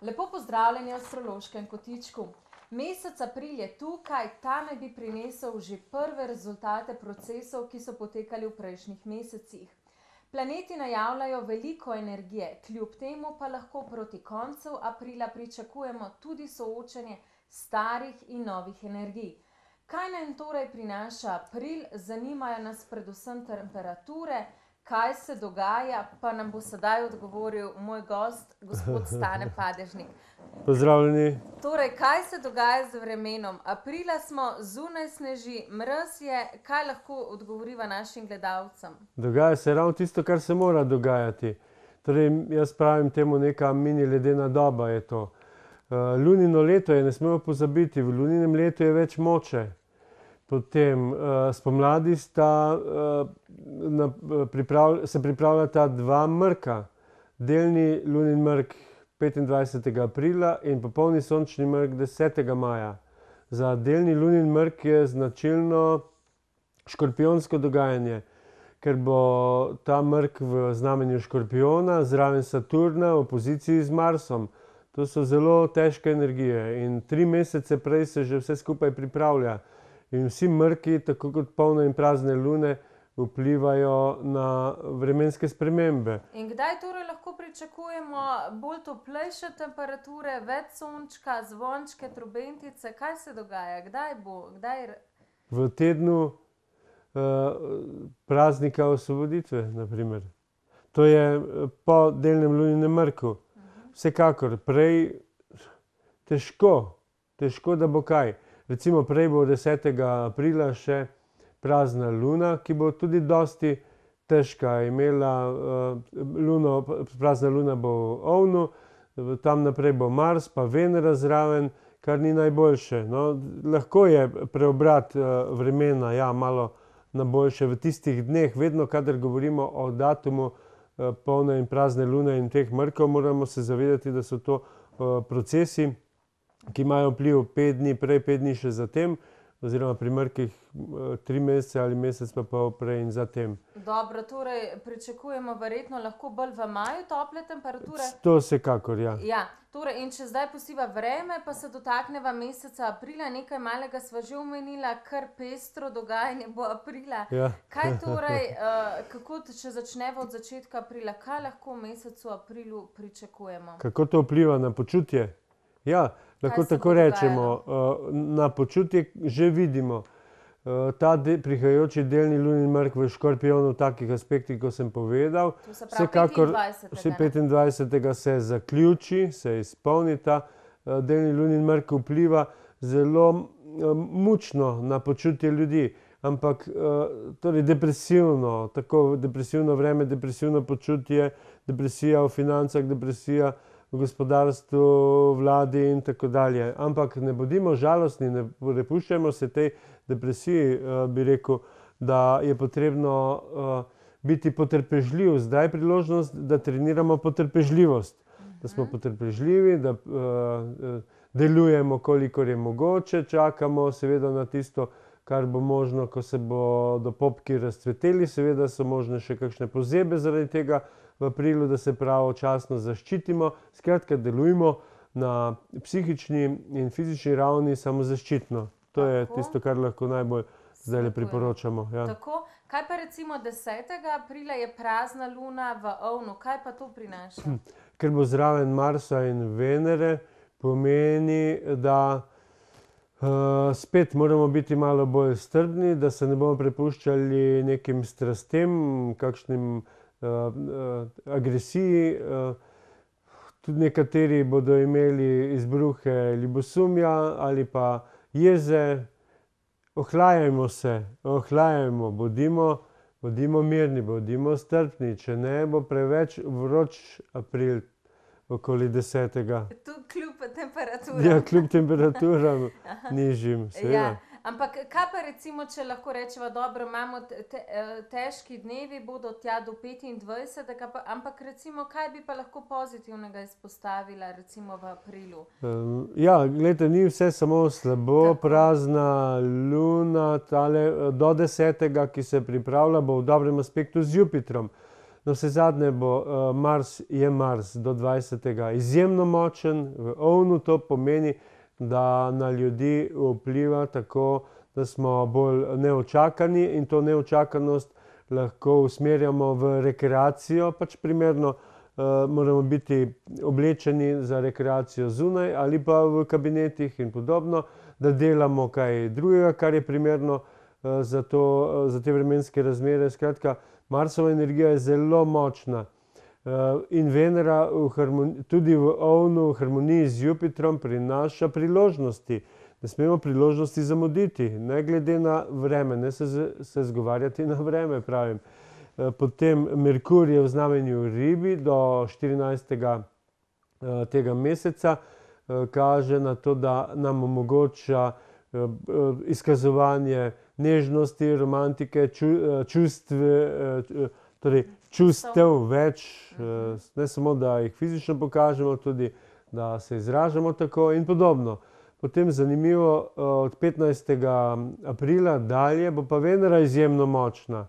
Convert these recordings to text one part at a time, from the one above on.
Lepo pozdravljeni v astrološkem kotičku. Mesec april je tukaj, ta naj bi prinesel že prve rezultate procesov, ki so potekali v prejšnjih mesecih. Planeti najavljajo veliko energije, kljub temu pa lahko proti koncu aprila pričakujemo tudi soočenje starih in novih energij. Kaj nam torej prinaša april? Zanimajo nas predvsem temperature. Kaj se dogaja, pa nam bo sedaj odgovoril moj gost, gospod Stane Padežnik. Pozdravljeni. Torej, kaj se dogaja z vremenom? Aprila smo, zunaj sneži, mraz je. Kaj lahko odgovoriva našim gledalcem? Dogaja se ravno tisto, kar se mora dogajati. Torej, jaz pravim temu neka mini ledena doba je to. Lunino leto je, ne smemo pozabiti, v luninem letu je več moče. Potem spomladi se pripravljata dva mrka. Delni lunin mrk 25. aprila in popolni sončni mrk 10. maja. Za delni lunin mrk je značilno škorpijonsko dogajanje, ker bo ta mrk v znamenju škorpijona, zraven Saturna, v opoziciji z Marsom. To so zelo težke energije in 3 mesece prej se že vse skupaj pripravlja. In vsi mrki, tako kot polne in prazne lune, vplivajo na vremenske spremembe. In kdaj torej lahko pričakujemo bolj toplejše temperature, več sončka, zvončke, trobentice? Kaj se dogaja? Kdaj bo? V tednu praznika osvoboditve, na primer. To je po delnem luninem mrku. Vsekakor, prej težko, da bo kaj. Recimo prej bo 10. aprila še prazna luna, ki bo tudi dosti težka. Prazna luna bo v Ovnu, tam naprej bo Mars pa Venera zraven, kar ni najboljše. No, lahko je preobrat vremena, ja, malo na boljše v tistih dneh. Vedno, kadar govorimo o datumu polne in prazne lune in teh mrkov, moramo se zavedati, da so to procesi, ki imajo vpliv 5 dni prej, 5 dni še zatem, oziroma pri mrkih 3 mesece ali mesec pa pol prej in zatem. Dobro, torej pričakujemo verjetno lahko bolj v maju tople temperature? To vsekakor, ja. Ja, torej in če zdaj pustiva vreme, pa se dotakneva meseca aprila, nekaj malega sva že omenila, kar pestro dogajanje bo aprila. Ja. Kaj torej, če začneva od začetka aprila, kaj lahko v mesecu aprilu pričakujemo? Kako to vpliva na počutje? Ja, lahko tako rečemo. Na počutje že vidimo. Ta prihajajoči delni lunin mrk v Škorpijonu v takih aspektih, kot sem povedal. To se pravi 25. se zaključi, se izpolni ta delni lunin mrk, vpliva zelo mučno na počutje ljudi. Ampak torej depresivno, tako depresivno vreme, depresivno počutje, depresija v financah, depresija v gospodarstvu, vladi in tako dalje. Ampak ne bodimo žalostni, ne prepuščajmo se tej depresiji, bi rekel, da je potrebno biti potrpežljiv. Zdaj je priložnost, da treniramo potrpežljivost. Da smo potrpežljivi, da delujemo, kolikor je mogoče, čakamo seveda na tisto, kar bo možno, ko se bodo popki razcveteli. Seveda so možne še kakšne pozebe zaradi tega v aprilu, da se pravočasno zaščitimo. Skratka, delujmo na psihični in fizični ravni samozaščitno. To je tisto, kar lahko najbolj zdajle priporočamo. Tako, kaj pa recimo 10. aprila je prazna luna v Ovnu, kaj pa to prinaša? Ker bo zraven Marsa in Venere, pomeni, da spet moramo biti malo bolj strpni, da se ne bomo prepuščali nekim strastem, kakšnim agresiji. Tudi nekateri bodo imeli izbruhe ljubosumja ali pa jeze. Ohlajajmo se, bodimo mirni, bodimo strpni, če ne bo preveč vroč april okoli 10. Tu kljub temperaturam. Ja, kljub temperaturam nižjim, seveda. Ampak kaj pa recimo, če lahko rečeva, dobro, imamo težki dnevi, bodo tja do 25. Ampak recimo, kaj bi pa lahko pozitivnega izpostavila recimo v aprilu? Ja, glejte, ni vse samo slabo, prazna luna, tale do 10., ki se pripravlja, bo v dobrem aspektu z Jupitrom. Navsezadnje bo Mars do 20. izjemno močen v ovnu, to pomeni, da na ljudi vpliva tako, da smo bolj neočakani in to neočakanost lahko usmerjamo v rekreacijo, pač primerno moramo biti oblečeni za rekreacijo zunaj ali pa v kabinetih in podobno, da delamo kaj drugega, kar je primerno za te vremenske razmere. Skratka, Marsova energija je zelo močna in Venera tudi v ovnu v harmoniji z Jupitrom prinaša priložnosti. Ne smemo priložnosti zamuditi, ne glede na vreme, ne se zgovarjati na vreme, pravim. Potem Merkur je v znamenju Ribi do 14. tega meseca, kaže na to, da nam omogoča izkazovanje nežnosti, romantike, čustev več, ne samo, da jih fizično pokažemo, tudi da se izražamo tako in podobno. Potem zanimivo, od 15. aprila dalje bo pa Venera izjemno močna.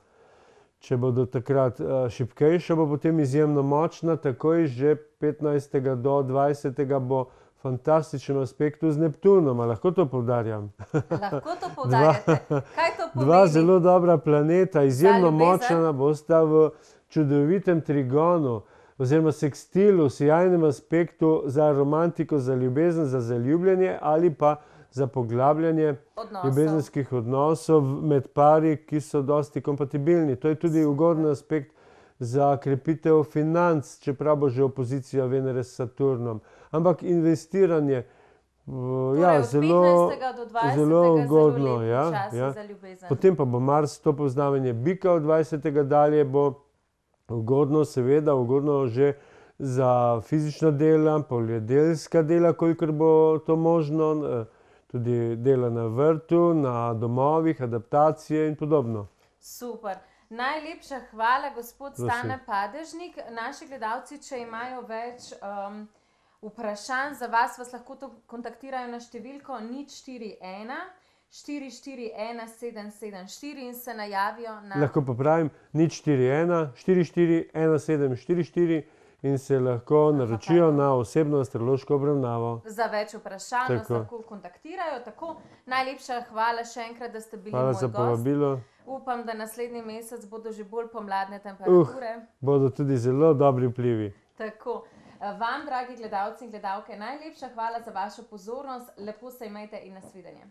Če bo do takrat šibkejša, bo potem izjemno močna, takoj že 15. do 20. bo fantastičen aspektu z Neptunom. A lahko to poudarjam? Lahko to poudarjate. Kaj to pomeni? Dva zelo dobra planeta, izjemno močna, bosta v čudovitem trigonu oziroma sekstilu, sijajnem aspektu za romantiko, za ljubezen, za zaljubljenje ali pa za poglabljanje ljubezenskih odnosov med pari, ki so dosti kompatibilni. To je tudi ugoden aspekt za krepitev financ, čeprav bo že opozicija Venere s Saturnom. Ampak investiranje, zelo ugodno. Potem pa bo Mars stopil v znamenje Bika od 20. dalje, bo ugodno, seveda, ugodno že za fizična dela, poljedelska dela, kolikor bo to možno, tudi dela na vrtu, na domovih, adaptacije in podobno. Super. Najlepša hvala, gospod Stane Padežnik. Naši gledalci, če imajo več vprašanj za vas, vas lahko kontaktirajo na številko 041 441 774 in se najavijo na... Lahko pa pravim 041 44 1744 in se lahko naročijo na osebno astrološko obravnavo. Za več vprašanj nas lahko kontaktirajo. Tako, najlepša hvala še enkrat, da ste bili moj gost. Hvala za povabilo. Upam, da naslednji mesec bodo že bolj pomladne temperature. Bodo tudi zelo dobri vplivi. Tako. Vam, dragi gledalci in gledalke, najlepša hvala za vašo pozornost. Lepo se imejte in nasvidenje.